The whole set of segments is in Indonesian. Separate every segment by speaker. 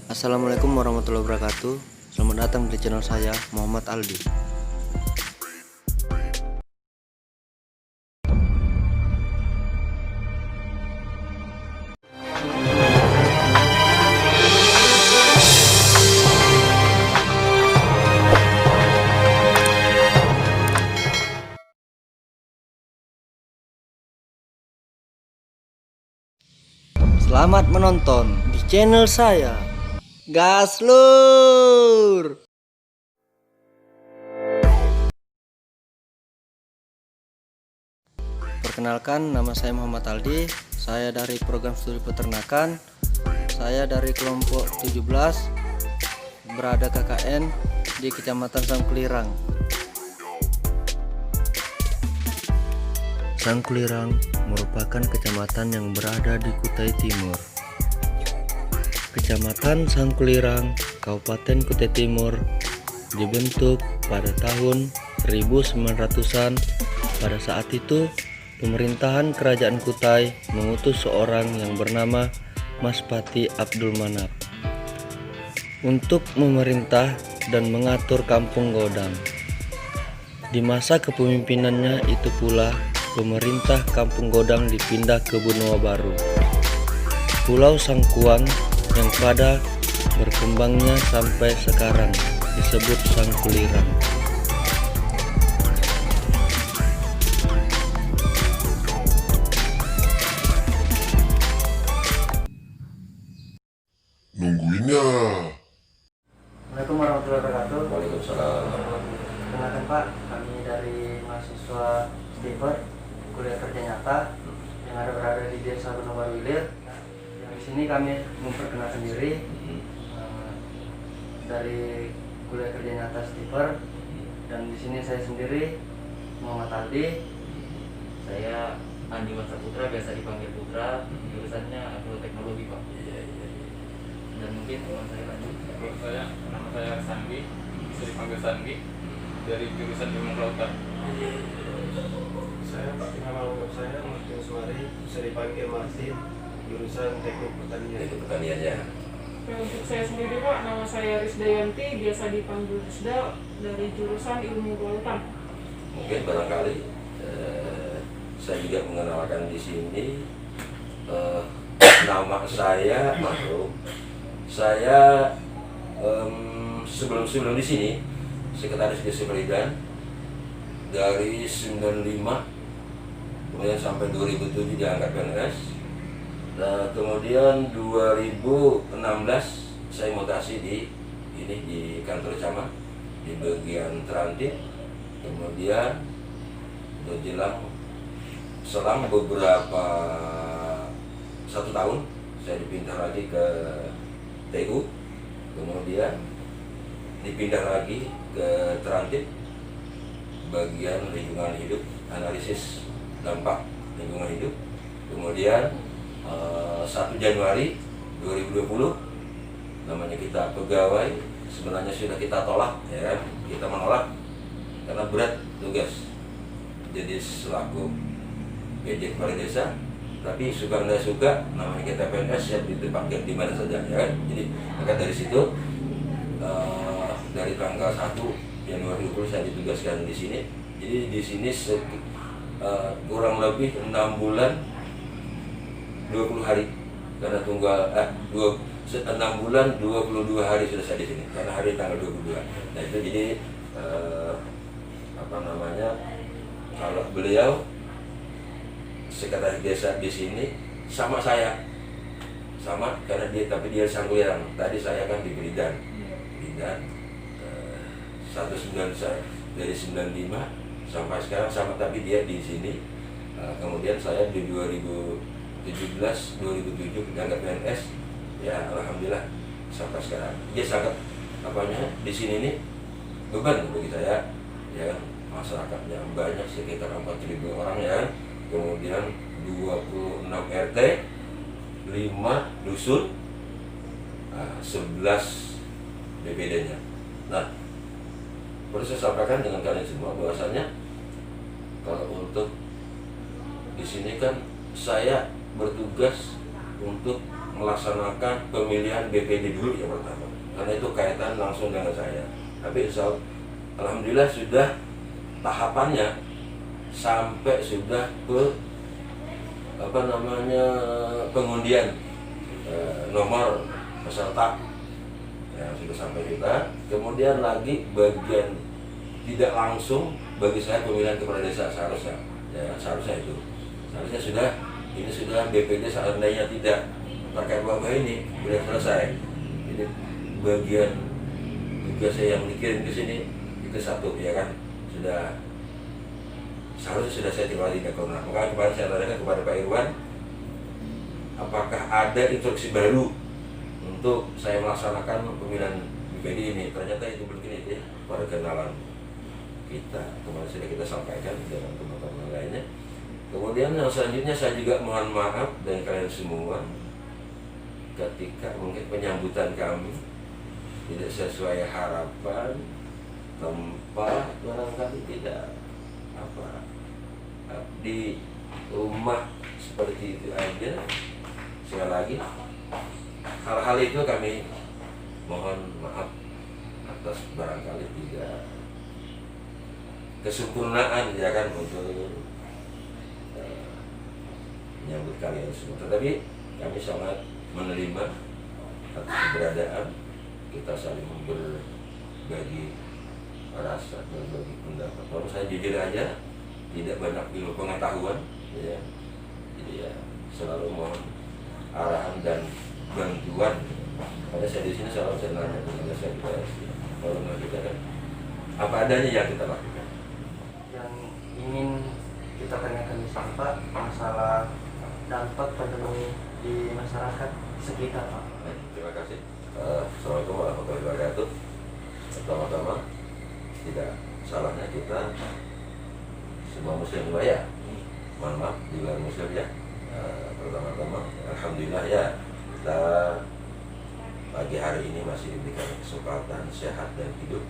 Speaker 1: Assalamualaikum warahmatullahi wabarakatuh. Selamat datang di channel saya, Muhammad Aldi. Selamat menonton di channel saya. Gas lur. Perkenalkan, nama saya Muhammad Aldi. Saya dari program studi peternakan. Saya dari kelompok 17, berada KKN di Kecamatan Sangkulirang. Sangkulirang merupakan kecamatan yang berada di Kutai Timur. Kecamatan Sangkulirang, Kabupaten Kutai Timur dibentuk pada tahun 1900-an. Pada saat itu, pemerintahan Kerajaan Kutai mengutus seorang yang bernama Mas Pati Abdul Manap untuk memerintah dan mengatur Kampung Godang. Di masa kepemimpinannya itu pula pemerintah Kampung Godang dipindah ke benua baru, Pulau Sangkuang, yang pada berkembangnya sampai sekarang disebut Sangkulirang.
Speaker 2: Nungguinnya.
Speaker 1: Assalamualaikum warahmatullahi wabarakatuh.
Speaker 3: Waalaikumsalam.
Speaker 1: Perkenalkan Pak, kami dari mahasiswa STIPER kuliah kerja nyata yang berada di Desa Benua Wilir. Yang di sini kami memperkenalkan diri dari kuliah kerja nyata STIPER, dan di sini saya sendiri Muhammad Aldi.
Speaker 3: Saya Andi Putra, biasa dipanggil Putra. Jurusannya agroteknologi, Pak. Dan mungkin teman saya lanjut.
Speaker 4: Nama saya Sandi, bisa dipanggil Sandi, dari jurusan ilmu kelautan.
Speaker 5: Saya nama lengkap saya Martin Suari, bisa dipanggil Martin, jurusan teknik pertanian.
Speaker 3: Itu pertaniannya.
Speaker 6: Untuk saya sendiri Pak, nama saya Risdayanti, biasa dipanggil Risda, dari jurusan ilmu kelautan.
Speaker 3: Mungkin barangkali saya juga mengenalkan di sini. Nama saya Mahrum. Saya sebelum di sini sekretaris Desa Beridan dari 95, kemudian sampai 2007 diangkat PNS. Nah, kemudian 2016 saya mutasi di kantor camat di bagian Transit. Kemudian selang beberapa 1 tahun saya dipindah lagi ke TU, kemudian dipindah lagi ke Transit bagian lingkungan hidup, analisis dampak lingkungan hidup. Kemudian 1 Januari 2020, namanya kita pegawai, sebenarnya sudah kita tolak, ya kan? Kita menolak karena berat tugas jadi selaku PJ Kepala Desa. Tapi suka nggak suka, namanya kita PNS, siap ditempatkan di mana saja, ya kan? Jadi maka dari situ dari tanggal 1 Januari 2020 saya ditugaskan di sini. Jadi di sini kurang lebih 6 bulan 20 hari, karena 6 bulan 22 hari sudah saya di sini, karena hari tanggal 22. Nah itu jadi kalau beliau sekretaris desa di sini sama saya, sama karena tapi dia Sangkulirang. Tadi saya kan di Beridan 19 dari 95 sampai sekarang sama, tapi dia di sini. Kemudian saya di 2017 2007 dianggap PNS, ya alhamdulillah sampai sekarang. Dia sangat di sini nih beban bagi saya, ya kan? Masyarakatnya banyak, sekitar 4.000 orang, ya. Kemudian 26 RT, 5 dusun, 11 BPD-nya. Nah, perlu saya sampaikan dengan kalian semua bahwasanya kalau untuk di sini kan saya bertugas untuk melaksanakan pemilihan BPD dulu yang pertama, karena itu kaitan langsung dengan saya. Tapi alhamdulillah sudah tahapannya sampai sudah ke pengundian nomor peserta yang sudah sampai kita. Kemudian lagi bagian tidak langsung bagi saya pemilihan kepala desa seharusnya ini sudah BPD seandainya tidak terkait wabah ini sudah selesai. Ini bagian tugas saya yang dikirim ke sini itu satu, ya kan, seharusnya sudah saya terima di Corona. Maka kemarin saya tanyakan kepada Pak Irwan, apakah ada instruksi baru untuk saya melaksanakan pemilihan BPD ini. Ternyata itu belum ini pada kenalan kita. Kemarin sudah kita sampaikan dengan teman-teman lainnya. Kemudian yang selanjutnya saya juga mohon maaf dari kalian semua ketika mungkin penyambutan kami tidak sesuai harapan, tempat barangkali tidak di rumah seperti itu aja. Sekali lagi hal-hal itu kami mohon maaf atas barangkali tidak kesempurnaan, ya kan, untuk menyambut kalian semua. Tetapi kami sangat menerima atas keberadaan kita, saling berbagi rasa, berbagi pendapat. Kalau saya jujur aja tidak banyak ilmu pengetahuan, ya. Jadi ya selalu mohon arahan dan bantuan. Karena saya di sini selalu saya nanya kepada saya kalau kita kan apa adanya yang kita lakukan.
Speaker 2: Yang ingin kita tanyakan di sini Pak, masalah dampak pandemi di masyarakat sekitar Pak.
Speaker 3: Terima kasih. Assalamualaikum warahmatullahi wabarakatuh. Pertama-tama tidak salahnya kita semua muslim ya, mohon maaf di luar muslim ya. Pertama-tama alhamdulillah ya, kita pagi hari ini masih diberikan kesempatan sehat dan hidup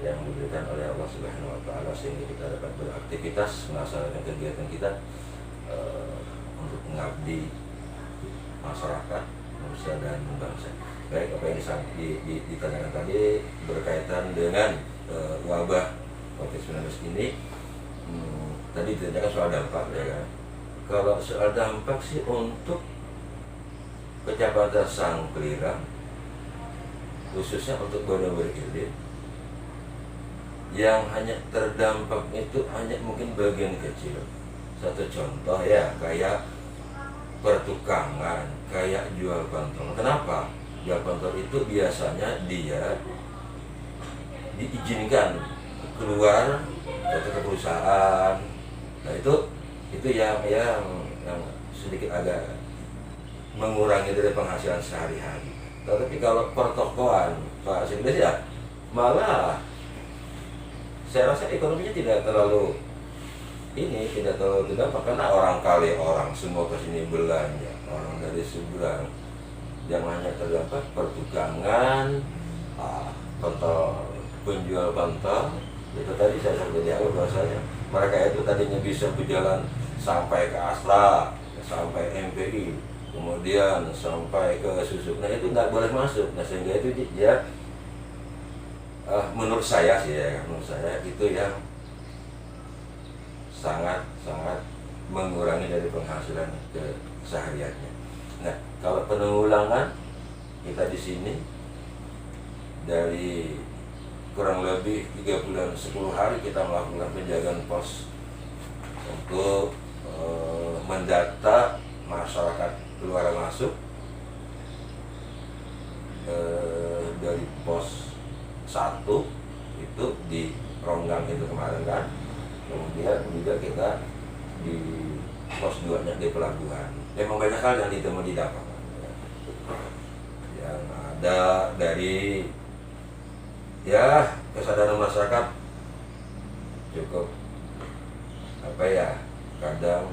Speaker 3: yang diberikan oleh Allah Subhanahu wa taala, sehingga kita dapat beraktivitas melaksanakan kegiatan kita untuk mengabdi masyarakat, manusia dan bangsa. Baik, apa yang ditanyakan tadi berkaitan dengan wabah COVID-19 ini, tadi ditanyakan soal dampak, ya kan. Kalau soal dampak sih untuk Kecamatan Sangklirang, khususnya untuk Gunung Berkilir, yang hanya terdampak itu hanya mungkin bagian kecil. Satu contoh ya, kayak pertukangan, kayak jual kontol. Kenapa? Jual kontol itu biasanya dia diizinkan keluar ke perusahaan. Nah itu yang sedikit agak mengurangi dari penghasilan sehari-hari. Tetapi kalau pertokoan Pak Sekdes ya malah saya rasa ekonominya tidak terlalu terdampak, karena orang kali orang semua ke sini belanja, orang dari seberang. Yang hanya terdampak pertukangan, penjual kontol. Itu tadi saya sudah di awal bahasanya mereka itu tadinya bisa berjalan sampai ke Astra, sampai MPI, kemudian sampai ke Susuk. Nah itu nggak boleh masuk. Nah sehingga itu dia menurut saya itu yang sangat mengurangi dari penghasilan kesehariannya. Nah kalau penanggulangan kita di sini dari kurang lebih 3 bulan 10 hari kita melakukan penjagaan pos untuk mendata masyarakat keluar masuk dari pos 1 itu di Ronggang itu kemarin kan. Kemudian juga kita di pos 2-nya di pelabuhan. Memang banyak hal yang ditemui di lapangan. Yang ada dari ya kesadaran masyarakat cukup kadang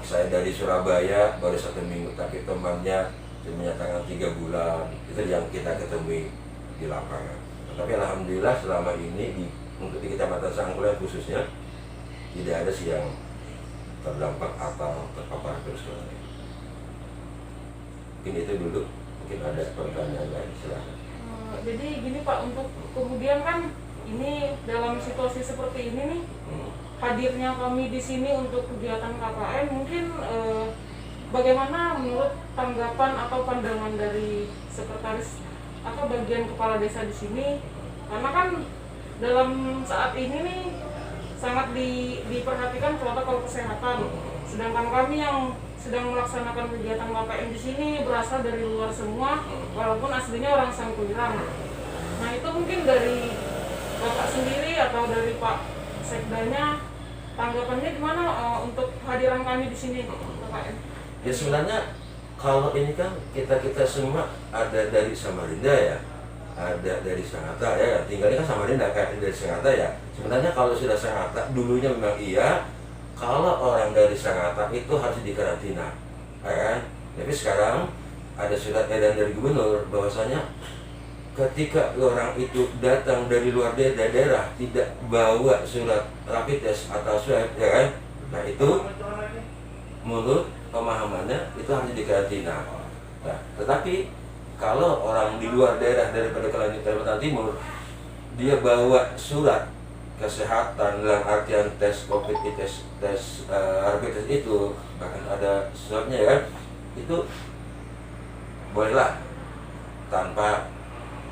Speaker 3: saya dari Surabaya baru 1 minggu, tapi temannya menyatakan 3 bulan. Itu yang kita ketemui di lapangan. Tapi alhamdulillah selama ini untuk di Kecamatan Sangklirang khususnya tidak ada sih yang terdampak atau terpapar virus corona. Mungkin itu dulu, mungkin ada pertanyaan lain, silakan.
Speaker 6: Jadi gini Pak, untuk kemudian kan ini dalam situasi seperti ini nih, hadirnya kami di sini untuk kegiatan KKN mungkin bagaimana menurut tanggapan atau pandangan dari sekretaris atau bagian kepala desa di sini, karena kan dalam saat ini nih sangat diperhatikan protokol kesehatan, sedangkan kami yang sedang melaksanakan kegiatan KKN di sini berasal dari luar semua, walaupun aslinya orang Sangkulirang. Nah itu mungkin dari Bapak sendiri atau dari Pak Sekdanya, tanggapannya gimana untuk kehadiran kami di sini KKN?
Speaker 3: Ya sebenarnya kalau ini kan kita semua ada dari Samarinda ya, ada dari Sangatta ya, tinggalnya kan Samarinda kayak dari Sangatta ya. Sebenarnya kalau sudah Sangatta dulunya memang iya, kalau orang dari Sangatta itu harus dikarantina, ya kan? Tapi sekarang ada surat edaran dari gubernur bahwasanya ketika orang itu datang dari luar daerah tidak bawa surat rapid test atau swab, ya kan? Nah itu menurut pemahamannya itu harus dikarantina. Nah, tetapi kalau orang di luar daerah daripada Kalimantan Timur, dia bawa surat kesehatan dalam artian tes COVID, tes rapid test itu, bahkan ada suratnya ya kan, itu bolehlah tanpa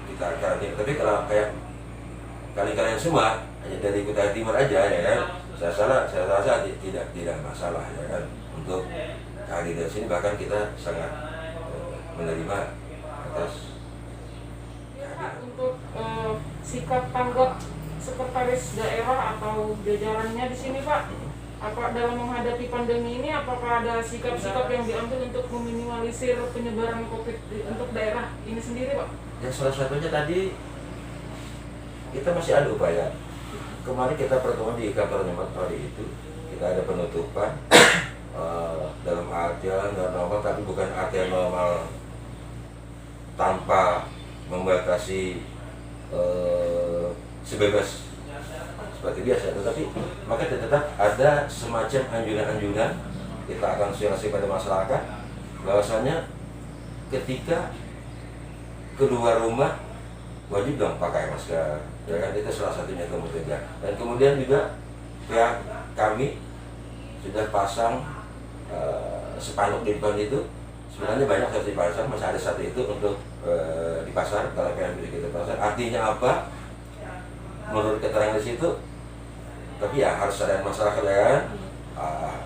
Speaker 3: kita karantina. Tapi kalau kayak kalian semua hanya dari Kutai Timur aja ya kan, saya rasa tidak masalah ya kan untuk hadir di sini. Bahkan kita sangat menerima atas
Speaker 6: untuk sikap tanggap sekretaris daerah atau jajarannya di sini Pak, apa dalam menghadapi pandemi ini, apakah ada sikap-sikap yang diambil untuk meminimalisir penyebaran COVID untuk daerah ini sendiri Pak?
Speaker 3: Ya salah satunya tadi kita masih ada upaya. Kemarin kita pertemuan di kantor Nyamat hari itu, kita ada penutupan dalam artian normal, tapi bukan artian normal tanpa membatasi sebebas seperti biasa, tetapi maka tetap ada semacam anjuran-anjuran kita akan sosialisasi pada masyarakat bahwasanya ketika keluar rumah wajib dong pakai masker, ya kan, itu salah satunya kemudian. Dan kemudian juga pihak kami sudah pasang spanduk di depan itu. Sebenarnya banyak harus dipasang, masih ada satu itu untuk dipasang kalau pengen kita pasang. Artinya apa? Menurut keterangan di situ, tapi ya harus ada masyarakat ya kan,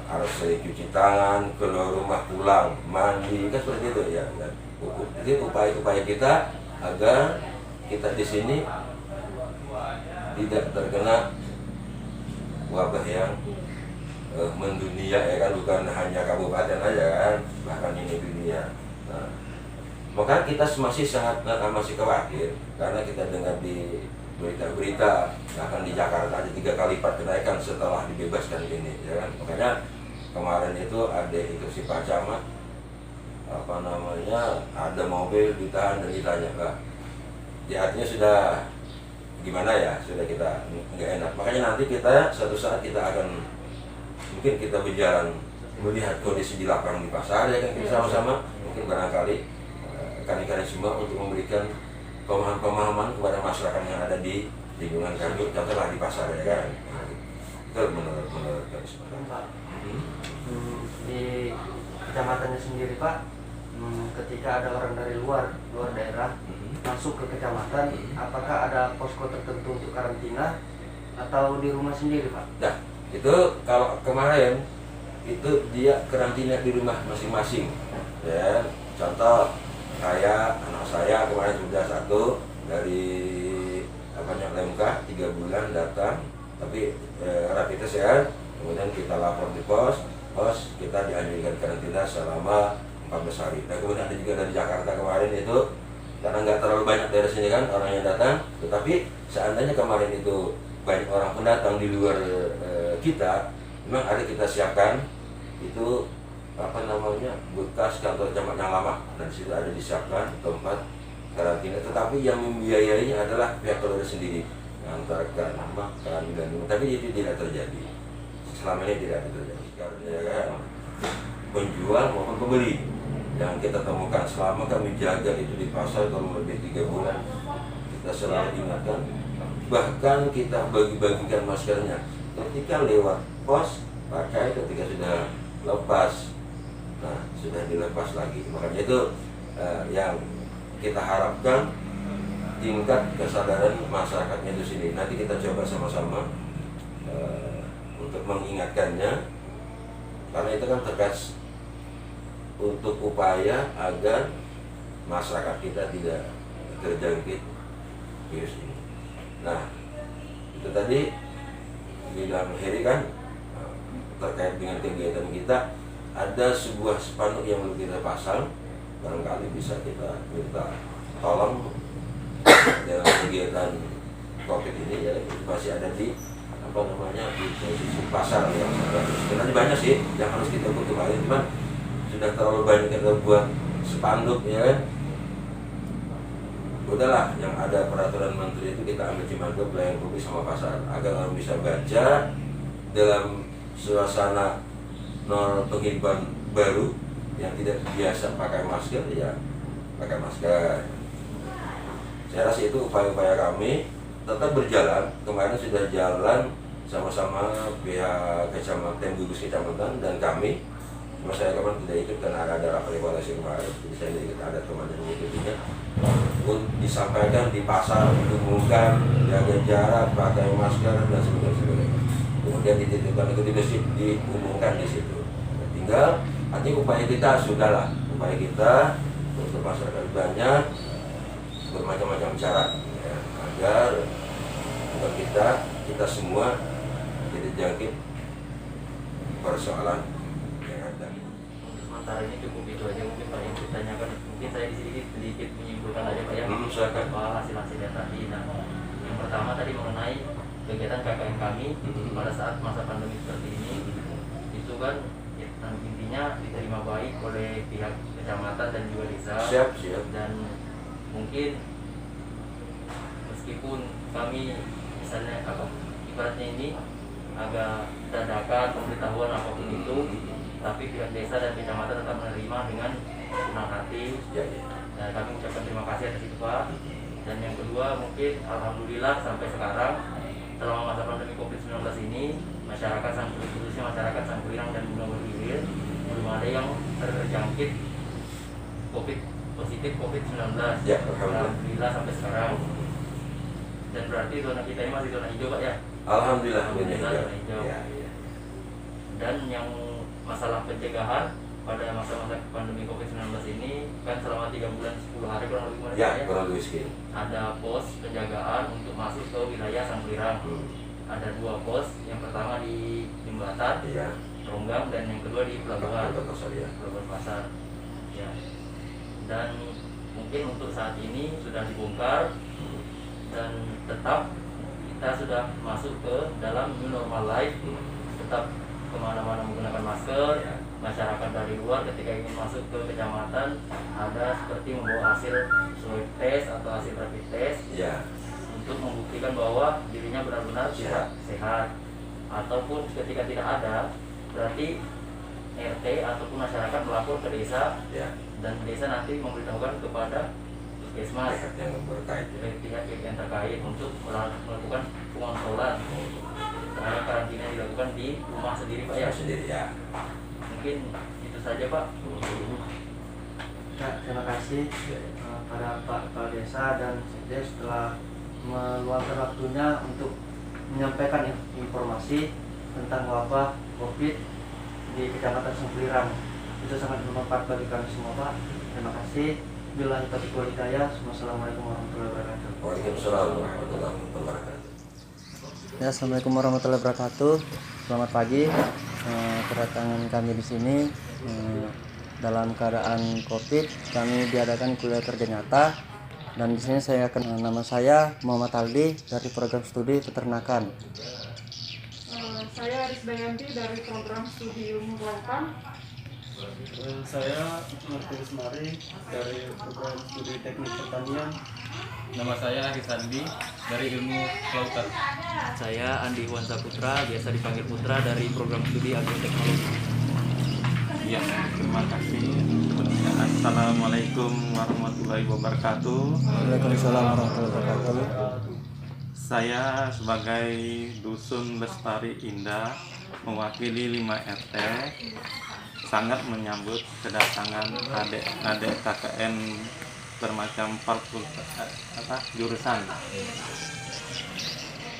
Speaker 3: harus sering cuci tangan, keluar rumah pulang mandi kan seperti itu ya. Dan itu upaya-upaya kita agar kita di sini tidak terkena wabah yang mendunia ya kan, bukan hanya kabupaten aja kan, bahkan ini dunia. Nah, maka kita masih sangat masih khawatir karena kita dengar di berita-berita bahkan di Jakarta ada 3 kali lipat kenaikan setelah dibebaskan ini ya kan. Makanya kemarin itu ada instruksi Pak Camat, apa namanya, ada mobil ditahan dan ditanya Pak, ya artinya sudah gimana ya, sudah kita nggak enak. Makanya nanti kita suatu saat kita akan mungkin kita berjalan melihat kondisi di lapangan di pasar ya kan, kita sama-sama mungkin barangkali rekan-rekan semua untuk memberikan pemahaman kepada masyarakat yang ada di lingkungan kami, contohnya di pasar ya kan. Itu menurut kami semua.
Speaker 2: Pak, di kecamatannya sendiri Pak, ketika ada orang dari luar daerah masuk ke kecamatan, apakah ada posko tertentu untuk karantina atau di rumah sendiri Pak?
Speaker 3: Nah, itu kalau kemarin itu dia karantina di rumah masing-masing ya. Contoh kayak anak saya kemarin sudah satu dari Lemka 3 bulan datang, tapi rapid test ya, kemudian kita lapor di pos kita dianjurkan karantina selama 14 hari. Dan kemudian ada juga dari Jakarta kemarin itu, karena nggak terlalu banyak dari sini kan orang yang datang, tetapi seandainya kemarin itu banyak orang pendatang di luar kita, memang ada kita siapkan itu apa namanya, bekas kantor camat yang lama, dan di situ ada disiapkan tempat karantina, tetapi yang membiayainya adalah pihak keluarga sendiri, mengantarkan makan dan minum. Tapi itu tidak terjadi, selama ini tidak terjadi karena ya kan, penjual maupun pembeli yang kita temukan selama kami jaga itu di pasar kurang lebih 3 bulan. Kita selalu ingatkan, bahkan kita bagi-bagikan maskernya ketika lewat pos, pakai, ketika sudah lepas, nah sudah dilepas lagi. Makanya itu yang kita harapkan tingkat kesadaran masyarakatnya di sini. Nanti kita coba sama-sama untuk mengingatkannya, karena itu kan tegas untuk upaya agar masyarakat kita tidak terjangkit virus ini. Nah, itu tadi bilang Heri kan terkait dengan kegiatan kita, ada sebuah spanduk yang belum kita pasang, barangkali bisa kita minta tolong dalam kegiatan COVID ini ya, masih ada di di posisi pasar yang sebenarnya banyak sih yang harus kita kembali, cuman sudah terlalu banyak kita buat spanduk ya. Udahlah, yang ada peraturan menteri itu kita ambil cuma ke pelayan publik sama pasar, agar orang bisa baca dalam suasana nol penghidupan baru yang tidak biasa pakai masker ya pakai masker. Saya rasa itu upaya-upaya kami tetap berjalan. Kemarin sudah jalan sama-sama pihak kecamatan, gugus kecamatan dan kami. Cuma saya kemarin tidak ikut karena ada rapat evaluasi kemarin, jadi saya tidak ikut, ada teman yang mengikutinya. Disampaikan di pasar, diumumkan jaga jarak, pakai masker dan sebagainya. Kemudian dititipkan ke masjid, diumumkan di situ. Tinggal artinya upaya kita sudahlah, upaya kita untuk masyarakat banyak bermacam-macam cara ya, agar bukan kita semua tidak jangkit persoalan yang ada.
Speaker 2: Untuk sementara ini cukup itu aja mungkin Pak yang ditanyakan. Mungkin saya sedikit menyimpulkan aja Pak ya soal hasil-hasil yang tadi. Nah, yang pertama tadi mengenai kegiatan KKN kami pada saat masa pandemi seperti ini, itu kan intinya diterima baik oleh pihak kecamatan dan juga desa.
Speaker 3: Siap.
Speaker 2: Dan mungkin meskipun kami misalnya ibaratnya ini agak dadakan pemberitahuan apapun itu, tapi pihak desa dan kecamatan tetap menerima dengan senang hati. Nah, kami ucapkan terima kasih atas itu Pak. Dan yang kedua mungkin alhamdulillah sampai sekarang selama masa pandemi COVID-19 ini masyarakat khususnya masyarakat Sangkulirang dan Gunung Bergilir belum ada yang terjangkit positif COVID-19.
Speaker 3: Ya,
Speaker 2: alhamdulillah sampai sekarang. Dan berarti zona kita ini masih zona hijau Pak ya?
Speaker 3: Alhamdulillah
Speaker 2: zona hijau.
Speaker 3: Ya.
Speaker 2: Dan yang masalah pencegahan pada masa-masa pandemi COVID-19 ini kan selama 3 bulan 10 hari kurang lebih
Speaker 3: kurang lebih sekian.
Speaker 2: ada pos penjagaan untuk masuk ke wilayah Sangkulirang. Ada 2 pos, yang pertama di Jembatan Ronggang dan yang kedua di Pelabuhan Pasar ya. Dan mungkin untuk saat ini sudah dibongkar dan tetap kita sudah masuk ke dalam new normal life, tetap kemana-mana menggunakan masker. Masyarakat dari luar ketika ingin masuk ke kecamatan ada seperti membawa hasil swab test atau hasil rapid test untuk membuktikan bahwa dirinya benar-benar sehat. Ataupun ketika tidak ada, berarti RT ataupun masyarakat melapor ke desa dan desa nanti memberitahukan kepada puskesmas pihak yang terkait untuk melakukan pengontrolan karena karantina dilakukan di rumah sendiri Pak ya. Mungkin itu saja Pak.
Speaker 1: Terima kasih pada Pak Kepala Desa dan Sekdes telah meluangkan waktunya untuk menyampaikan informasi tentang wabah COVID di Kecamatan Sangkulirang. Itu sangat bermanfaat bagi kami semua Pak. Terima kasih. Billahi taufiq wal hidayah. Wassalamualaikum warahmatullahi wabarakatuh.
Speaker 3: Waalaikumsalam warahmatullahi wabarakatuh.
Speaker 1: Ya, assalamualaikum warahmatullahi wabarakatuh. Selamat pagi. Kedatangan kami di sini dalam keadaan COVID, kami diadakan kuliah kerja nyata. Dan di sini nama saya Muhammad Aldi dari program studi peternakan.
Speaker 6: Saya Arisdayanti dari program studi ilmu kelautan.
Speaker 5: Saya Martinus Mari dari program studi teknik pertanian.
Speaker 4: Nama saya Aris Andi dari ilmu kelautan.
Speaker 2: Saya Andi Iwan Saputra, biasa dipanggil Putra, dari program studi agroteknologi.
Speaker 4: Ya, terima kasih teman-teman
Speaker 7: Assalamualaikum warahmatullahi wabarakatuh.
Speaker 2: Waalaikumsalam warahmatullahi wabarakatuh.
Speaker 7: Saya sebagai Dusun Lestari Indah mewakili 5 RT sangat menyambut kedatangan adik-adik KKN bermacam jurusan.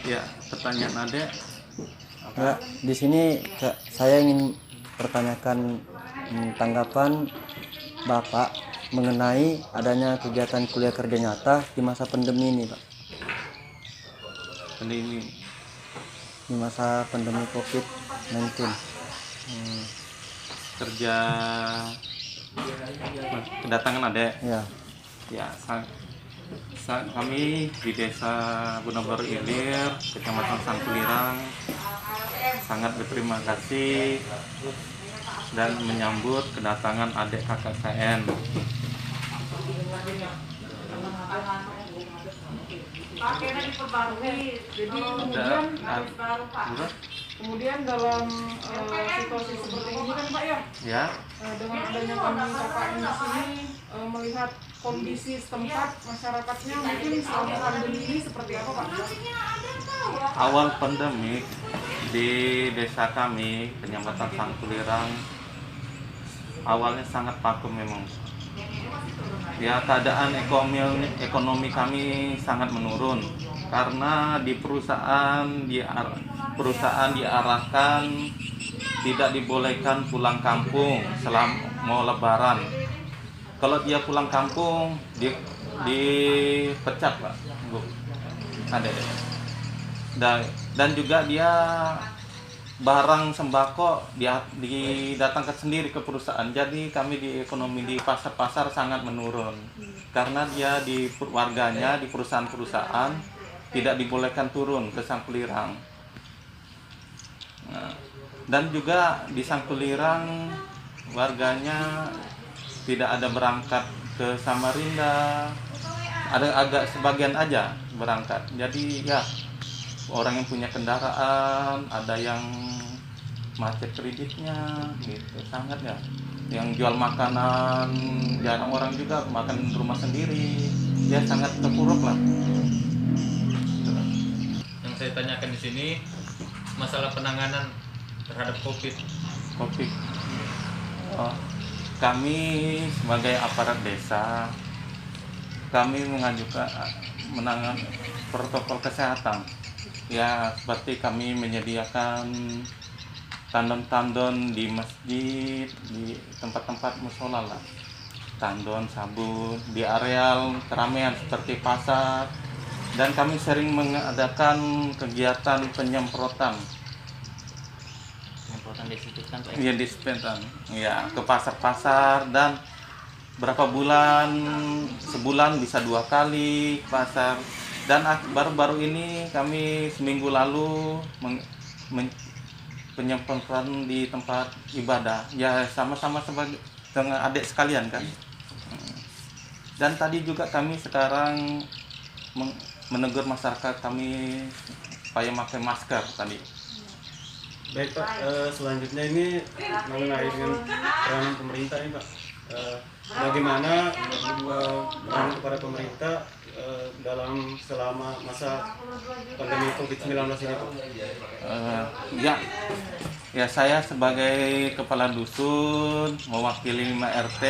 Speaker 7: Ya, pertanyaan adik.
Speaker 2: Enggak, di sini saya ingin pertanyakan tanggapan Bapak mengenai adanya kegiatan kuliah kerja nyata di masa pandemi ini, Pak.
Speaker 7: Ini
Speaker 2: Di masa pandemi COVID-19.
Speaker 7: kerja kedatangan adik.
Speaker 2: Ya,
Speaker 7: Ya, kami di Desa Bunabaru Ilir, Kecamatan Sangkulirang, sangat berterima kasih dan menyambut kedatangan adik KKN.
Speaker 6: Kemudian dalam situasi seperti ini kan Pak ya,
Speaker 7: Ya,
Speaker 6: dengan adanya kami KKN di sini melihat kondisi setempat masyarakatnya mungkin selama pandemi ini seperti apa Pak?
Speaker 7: awal pandemi di desa kami, Kecamatan Sangkulirang, awalnya sangat vakum memang. Ya, keadaan ekonomi kami sangat menurun karena di perusahaan diarahkan tidak dibolehkan pulang kampung selama mau lebaran. Kalau dia pulang kampung dipecat, Pak. Bu. Ada. Dan juga dia barang sembako didatangkan sendiri ke perusahaan. Jadi kami di ekonomi di pasar-pasar sangat menurun karena dia di warganya di perusahaan-perusahaan tidak dibolehkan turun ke Sangkulirang. Nah, dan juga di Sangkulirang warganya tidak ada berangkat ke Samarinda, ada agak sebagian aja berangkat. Jadi ya orang yang punya kendaraan, ada yang macet kreditnya, gitu sangat ya. Yang jual makanan, jarang orang juga makan rumah sendiri, ya sangat terpuruk lah.
Speaker 4: Yang saya tanyakan di sini masalah penanganan terhadap COVID.
Speaker 7: Oh, kami sebagai aparat desa, kami mengajukan menangani protokol kesehatan. Ya, seperti kami menyediakan tandon-tandon di masjid, di tempat-tempat mushola lah. Tandon, sabun, di areal keramaian seperti pasar. Dan kami sering mengadakan kegiatan penyemprotan.
Speaker 8: Disinfektan Pak.
Speaker 7: Iya, disinfektan. Ya, ke pasar-pasar dan berapa bulan, sebulan bisa 2 kali ke pasar. Dan baru-baru ini kami seminggu lalu penyemprotan di tempat ibadah. Ya sama-sama sebagai dengan adik sekalian kan. Dan tadi juga kami sekarang menegur masyarakat kami supaya pakai masker tadi.
Speaker 5: Baik Pak, selanjutnya ini mengenai dengan peranan pemerintah nih Pak. Bagaimana peran kepada pemerintah selama masa pandemi COVID-19 ini Pak?
Speaker 7: Ya saya sebagai kepala dusun mewakili 5 RT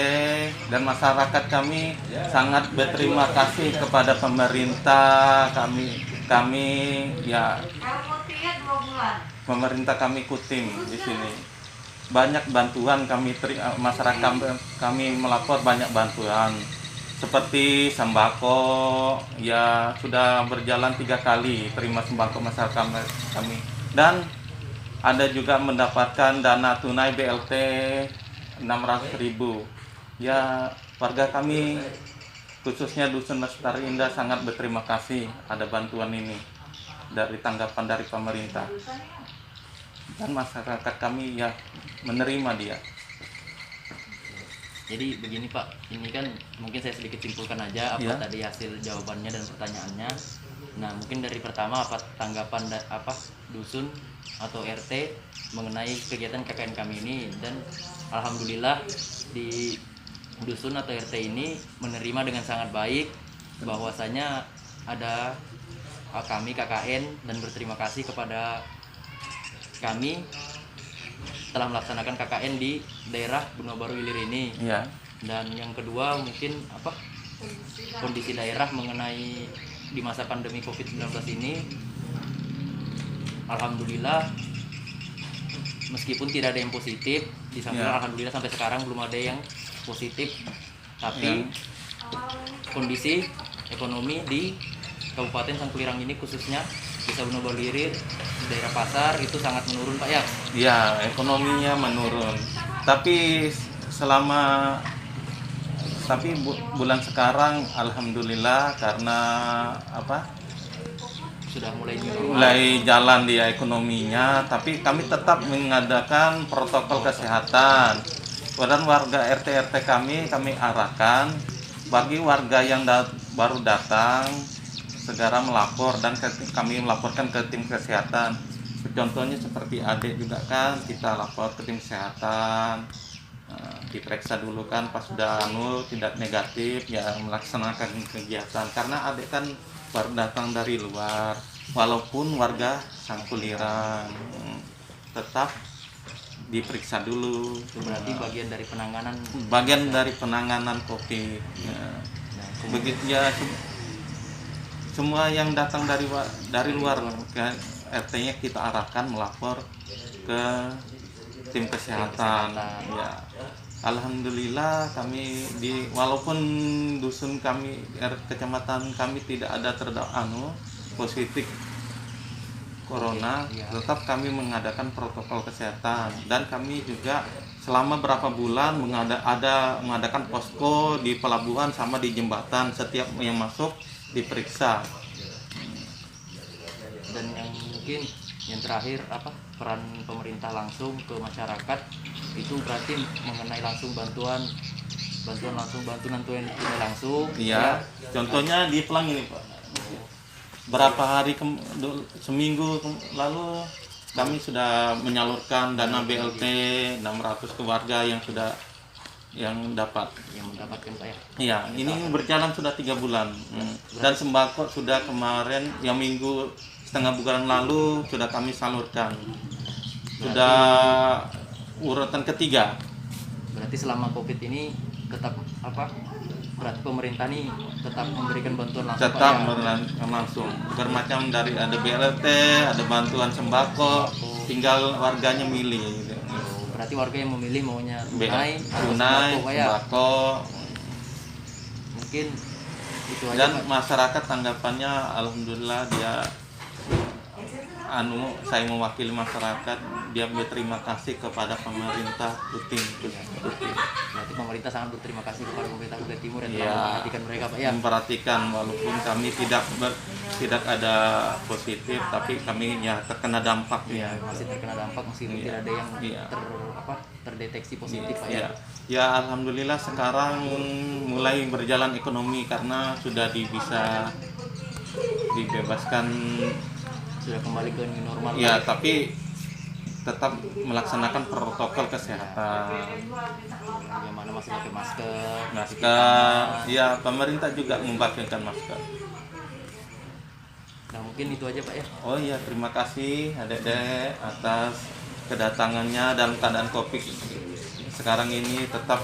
Speaker 7: dan masyarakat kami sangat berterima kasih kepada pemerintah pemerintah kami Kutim di sini. Banyak bantuan masyarakat kami melapor banyak bantuan seperti sembako, ya sudah berjalan 3 kali terima sembako masyarakat kami, dan ada juga mendapatkan dana tunai BLT 600.000. Ya, warga kami khususnya Dusun Lestari Indah sangat berterima kasih ada bantuan ini dari tanggapan dari pemerintah. Dan masyarakat kami ya menerima dia.
Speaker 8: Jadi begini Pak, ini kan mungkin saya sedikit simpulkan aja apa tadi hasil jawabannya dan pertanyaannya. Nah mungkin dari pertama apa tanggapan dusun atau RT mengenai kegiatan KKN kami ini, dan alhamdulillah di dusun atau RT ini menerima dengan sangat baik bahwasanya ada kami KKN dan berterima kasih kepada kami telah melaksanakan KKN di daerah Benua Baru Ilir ini.
Speaker 7: Ya.
Speaker 8: Dan yang kedua mungkin kondisi daerah mengenai di masa pandemi COVID-19 ini, alhamdulillah meskipun tidak ada yang positif di samping alhamdulillah sampai sekarang belum ada yang positif, tapi kondisi ekonomi di Kabupaten Sangkulirang ini khususnya Desa Benua Baru Ilir, daerah pasar itu sangat menurun Pak ya?
Speaker 7: Ya, ekonominya menurun. Tapi bulan sekarang alhamdulillah karena
Speaker 8: sudah
Speaker 7: mulai jalan dia ekonominya, tapi kami tetap mengadakan protokol kesehatan. Dan warga RT kami arahkan bagi warga yang baru datang segera melapor dan kami melaporkan ke tim kesehatan. Contohnya seperti adik juga kan kita lapor ke tim kesehatan, diperiksa dulu kan, pas sudah tidak negatif ya melaksanakan kegiatan. Karena adik kan baru datang dari luar, walaupun warga Sangkulirang tetap diperiksa dulu.
Speaker 8: Itu berarti
Speaker 7: bagian dari penanganan COVID. Begitu ya, semua yang datang dari luar RT-nya kita arahkan melapor ke tim kesehatan. Ya, alhamdulillah kami walaupun dusun kami kecamatan kami tidak ada positif corona, tetap kami mengadakan protokol kesehatan. Dan kami juga selama berapa bulan mengadakan posko di pelabuhan sama di jembatan, setiap yang masuk diperiksa.
Speaker 8: Dan yang mungkin yang terakhir peran pemerintah langsung ke masyarakat itu berarti mengenai langsung bantuan langsung.
Speaker 7: Iya. Contohnya di Pelang ini Pak. Berapa hari seminggu lalu kami sudah menyalurkan dana BLT 600 ke warga yang mendapatkan
Speaker 8: Pak ya.
Speaker 7: Iya, ini berjalan sudah 3 bulan. Dan sembako sudah kemarin yang setengah bulan lalu sudah kami salurkan. Sudah urutan ketiga.
Speaker 8: Berarti selama COVID ini tetap berarti pemerintah nih tetap memberikan bantuan langsung
Speaker 7: tetap
Speaker 8: Pak ya?
Speaker 7: langsung bermacam dari ada BLT, ada bantuan sembako, tinggal warganya milih gitu.
Speaker 8: Berarti warga yang memilih maunya tunai
Speaker 7: sembako.
Speaker 8: Mungkin itu aja.
Speaker 7: Dan masyarakat tanggapannya alhamdulillah dia saya mewakili masyarakat, dia berterima kasih kepada pemerintah Putin.
Speaker 8: Berarti pemerintah sangat berterima kasih kepada pemerintah Kutai Timur yang telah memperhatikan mereka Pak ya.
Speaker 7: Memperhatikan walaupun kami tidak ada positif, tapi kami terkena dampak.
Speaker 8: Masih terkena dampak meskipun tidak ada yang terdeteksi positif Pak ya.
Speaker 7: Ya alhamdulillah sekarang mulai berjalan ekonomi karena sudah bisa dibebaskan,
Speaker 8: sudah kembali ke new normal.
Speaker 7: Ya, tapi tetap melaksanakan protokol kesehatan.
Speaker 8: Yang mana masih pakai masker.
Speaker 7: Ya, pemerintah juga membagikan masker.
Speaker 8: Nah, mungkin itu aja Pak ya.
Speaker 7: Oh iya, terima kasih Adek atas kedatangannya dalam keadaan Covid sekarang ini tetap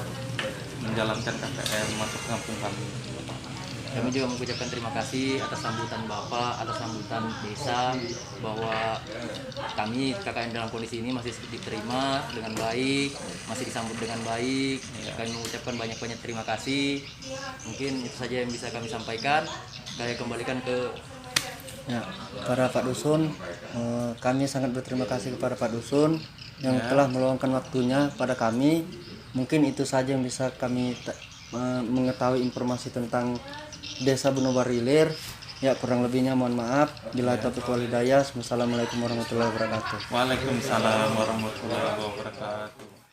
Speaker 7: menjalankan KKN masuk kampung kami.
Speaker 8: Kami juga mengucapkan terima kasih atas sambutan Bapak, atas sambutan desa, bahwa kami KKN dalam kondisi ini masih diterima dengan baik, masih disambut dengan baik. Kami mengucapkan banyak-banyak terima kasih. Mungkin itu saja yang bisa kami sampaikan. Saya kembalikan ke
Speaker 2: para Pak Dusun. Kami sangat berterima kasih kepada Pak Dusun yang telah meluangkan waktunya pada kami. Mungkin itu saja yang bisa kami mengetahui informasi tentang Desa Benua Baru Ilir. Ya, kurang lebihnya mohon maaf. Bila taufiq wal hidayah. Wassalamualaikum warahmatullahi wabarakatuh.
Speaker 7: Waalaikumsalam warahmatullahi wabarakatuh.